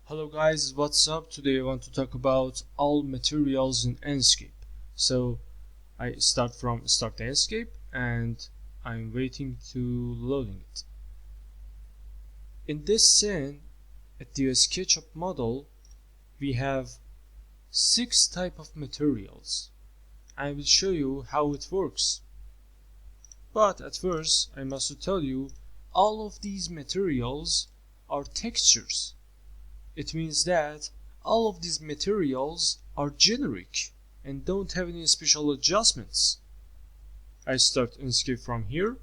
Hello guys, what's up? Today I want to talk about all materials in Enscape. So I start from start Enscape and I'm waiting to loading it. In this scene, at the SketchUp model, we have 6 type of materials. I will show you how it works. But at first, I must tell you, all of these materials are textures. It means that all of these materials are generic and don't have any special adjustments. I start Enscape from here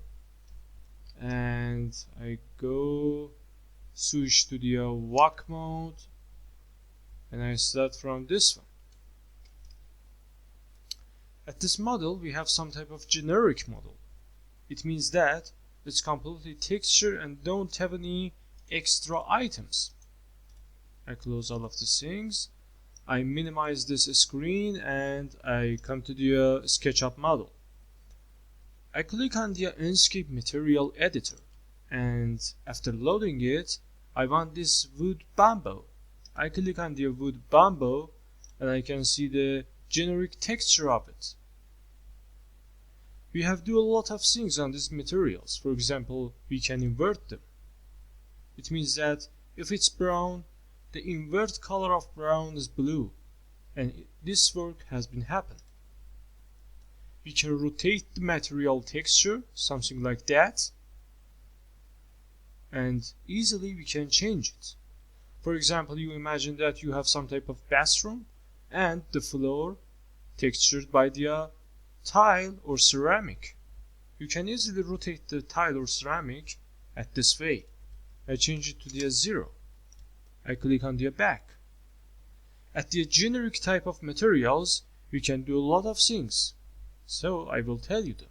and I go switch to the walk mode and I start from this one. At this model we have some type of generic model. It means that it's completely texture and don't have any extra items. I close all of these things. I minimize this screen and I come to the SketchUp model. I click on the Enscape material editor and after loading it, I want this wood bamboo. I click on the wood bamboo and I can see the generic texture of it. We have do a lot of things on these materials. For example, we can invert them. It means that if it's brown, the invert color of brown is blue, and this work has been happened. We can rotate the material texture, something like that, and easily we can change it. For example, you imagine that you have some type of bathroom and the floor textured by the tile or ceramic. You can easily rotate the tile or ceramic at this way. I change it to the 0. I click on the back. At the generic type of materials, we can do a lot of things. So I will tell you them.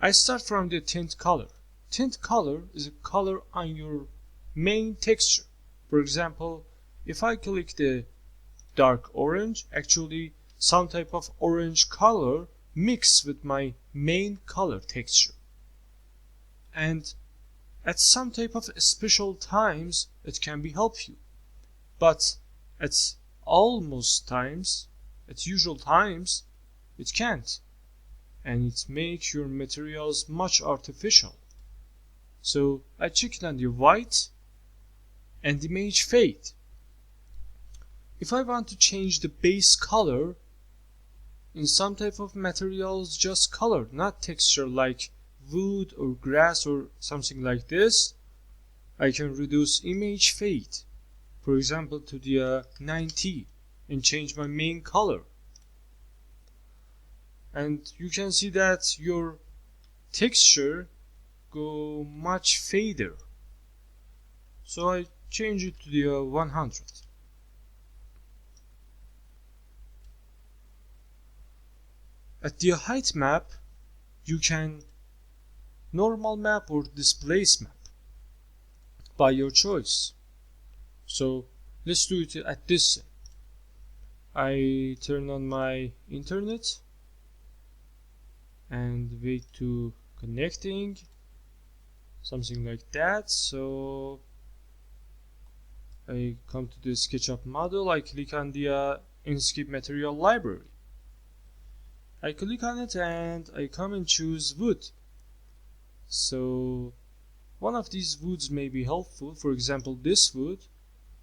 I start from the tint color. Tint color is a color on your main texture. For example, if I click the dark orange, actually some type of orange color mixed with my main color texture. And at some type of special times, it can be help you. But at almost times, at usual times, it can't. And it makes your materials much artificial. So I check it on the white and image fade. If I want to change the base color, in some type of materials, just color, not texture like wood or grass or something like this, I can reduce image fade, for example to the 90 and change my main color. And you can see that your texture go much fader. So I change it to the 100. At the height map, you can normal map or displace map by your choice. So let's do it at this. I turn on my internet and wait to connecting, something like that. So I come to the SketchUp model. I click on the Enscape material library. I click on it and I come and choose wood. So one of these woods may be helpful, for example this wood,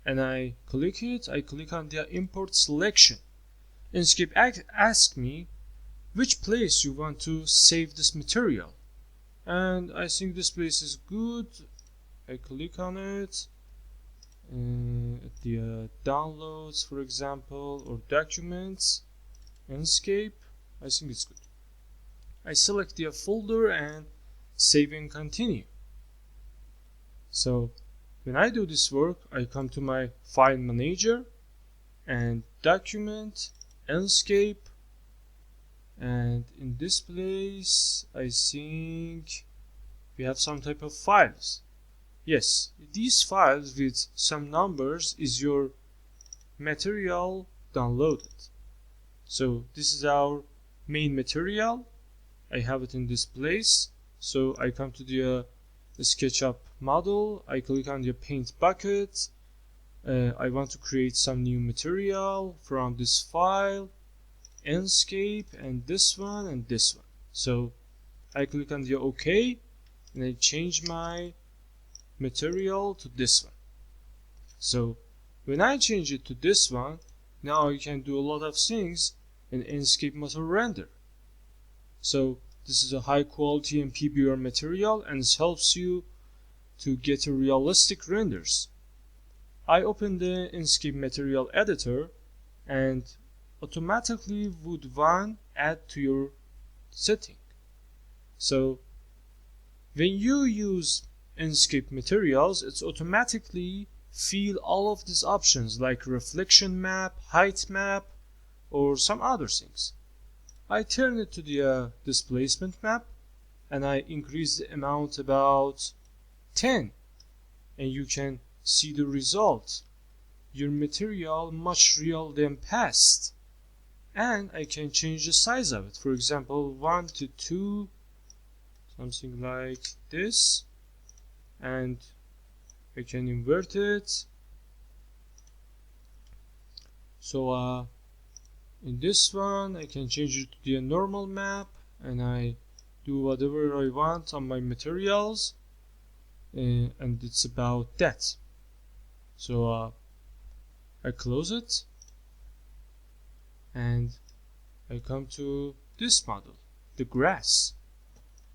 and I click it. I click on the import selection. Enscape asks me which place you want to save this material, and I think this place is good. I click on it at the downloads, for example, or documents, Enscape. I think it's good. I select the folder and save and continue. So when I do this work, I come to my file manager and document, Enscape, and in this place I think we have some type of files. Yes, these files with some numbers is your material downloaded. So this is our main material. I have it in this place. So I come to the SketchUp model, I click on the paint bucket, I want to create some new material from this file, Enscape, and this one and this one. So I click on the OK, and I change my material to this one. So when I change it to this one, now I can do a lot of things in Enscape Motor Render. So this is a high quality and PBR material, and it helps you to get a realistic renders. I open the Enscape material editor and automatically would one add to your setting. So when you use Enscape materials, it's automatically fill all of these options like reflection map, height map, or some other things. I turn it to the displacement map, and I increase the amount about 10, and you can see the result. Your material much real than past. And I can change the size of it. For example, 1 to 2, something like this, and I can invert it. So in this one I can change it to the normal map, and I do whatever I want on my materials, and it's about that. So I close it, and I come to this model, the grass.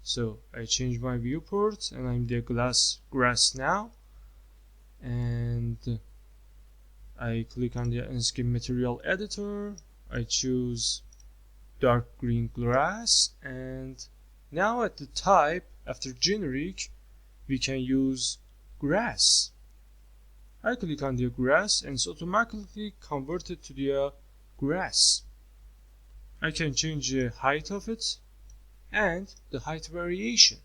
So I change my viewport, and I'm the grass now, and I click on the Enscape material editor. I choose dark green grass, and now at the type after generic we can use grass. I click on the grass, and it's automatically converted to the grass. I can change the height of it and the height variation.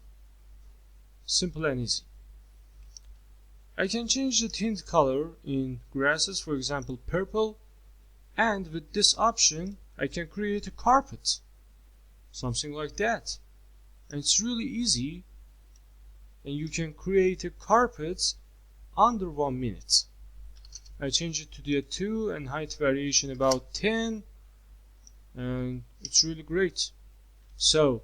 Simple and easy. I can change the tint color in grasses, for example purple, and with this option I can create a carpet, something like that. And it's really easy, and you can create a carpet under 1 minute. I change it to the 2 and height variation about 10, and it's really great. So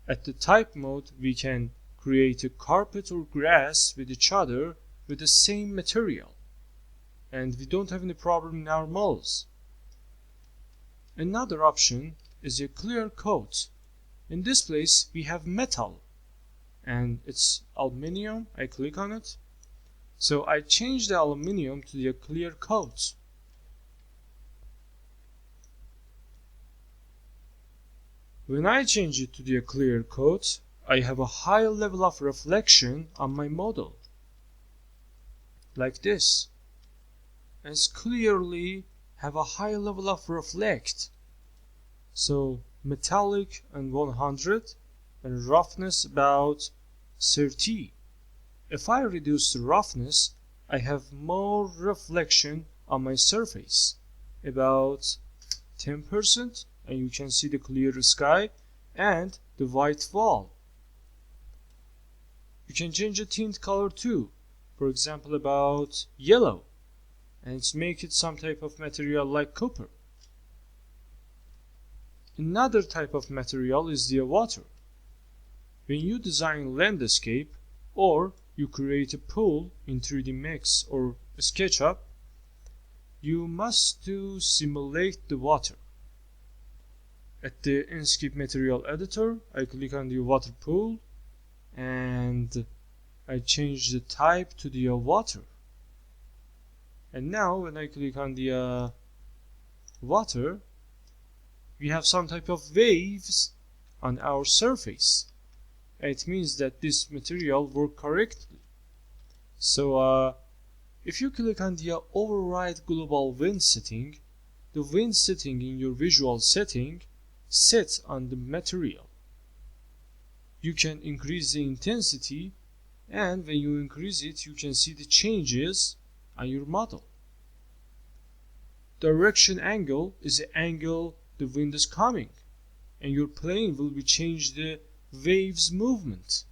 at the type mode we can create a carpet or grass with each other with the same material, and we don't have any problem in our models. Another option is a clear coat. In this place we have metal, and it's aluminium. I click on it. So I change the aluminium to the clear coat. When I change it to the clear coat, I have a high level of reflection on my model, like this, and it's clearly have a high level of reflect. So metallic and 100, and roughness about 30. If I reduce the roughness, I have more reflection on my surface, about 10%, and you can see the clear sky and the white wall. You can change the tint color too, for example about yellow, and make it some type of material like copper. Another type of material is the water. When you design landscape, or you create a pool in 3D Max or SketchUp, you must simulate the water. At the Enscape material editor, I click on the water pool, and I change the type to the water. And now when I click on the water, we have some type of waves on our surface. It means that this material works correctly. So if you click on the override global wind setting, the wind setting in your visual setting sets on the material. You can increase the intensity, and when you increase it, you can see the changes on your model. Direction angle is the angle the wind is coming, and your plane will be changed the waves movement.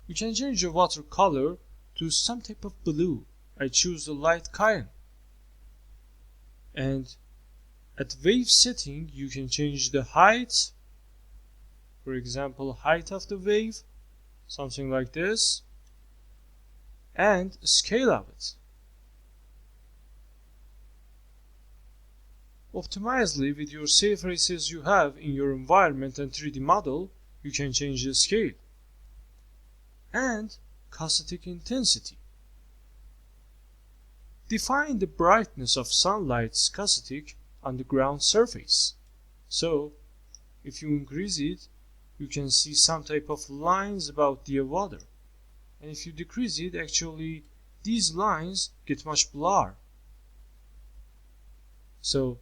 You can change the water color to some type of blue, I choose the light cayenne. And at wave setting, you can change the height. For example, height of the wave, something like this, and scale of it. Optimizely, with your surfaces you have in your environment and 3D model, you can change the scale and caustic intensity. Define the brightness of sunlight's caustic on the ground surface. So, if you increase it, you can see some type of lines about the water. And if you decrease it, actually these lines get much blurred. So,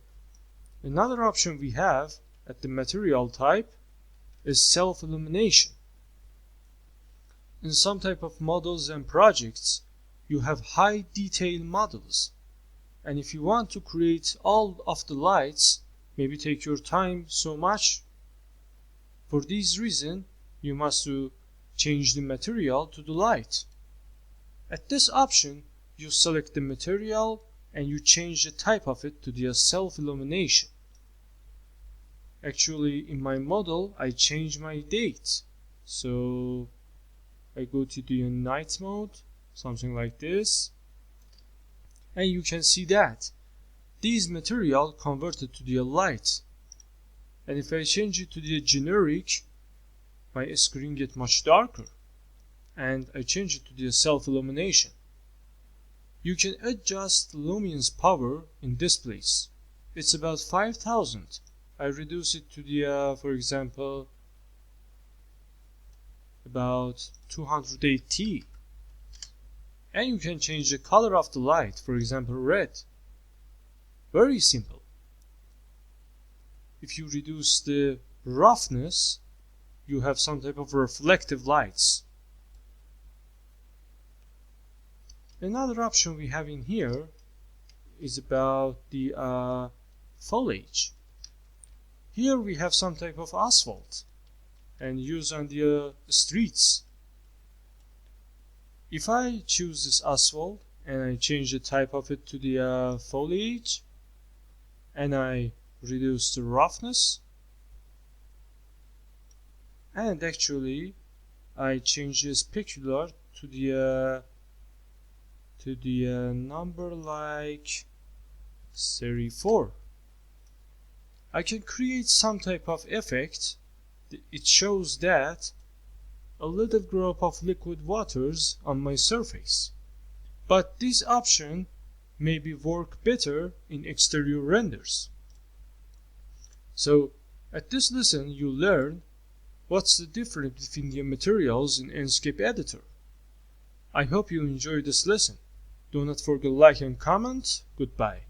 another option we have at the material type is self-illumination. In some type of models and projects, you have high detail models. And if you want to create all of the lights, maybe take your time so much. For this reason, you must change the material to the light. At this option, you select the material and you change the type of it to the self-illumination. Actually, in my model, I change my date. So I go to the night mode, something like this. And you can see that these material converted to the light. And if I change it to the generic, my screen gets much darker. And I change it to the self-illumination. You can adjust luminance power in this place. It's about 5000. I reduce it to the, for example, about 280. And you can change the color of the light, for example, red. Very simple. If you reduce the roughness, you have some type of reflective lights. Another option we have in here is about the foliage. Here we have some type of asphalt and use on the streets. If I choose this asphalt and I change the type of it to the foliage and I reduce the roughness, and actually I change the specular to the number like 34. I can create some type of effect. It shows that a little drop of liquid waters on my surface. But this option maybe work better in exterior renders. So at this lesson you learn what's the difference between the materials in Enscape editor. I hope you enjoyed this lesson. Do not forget to like and comment. Goodbye.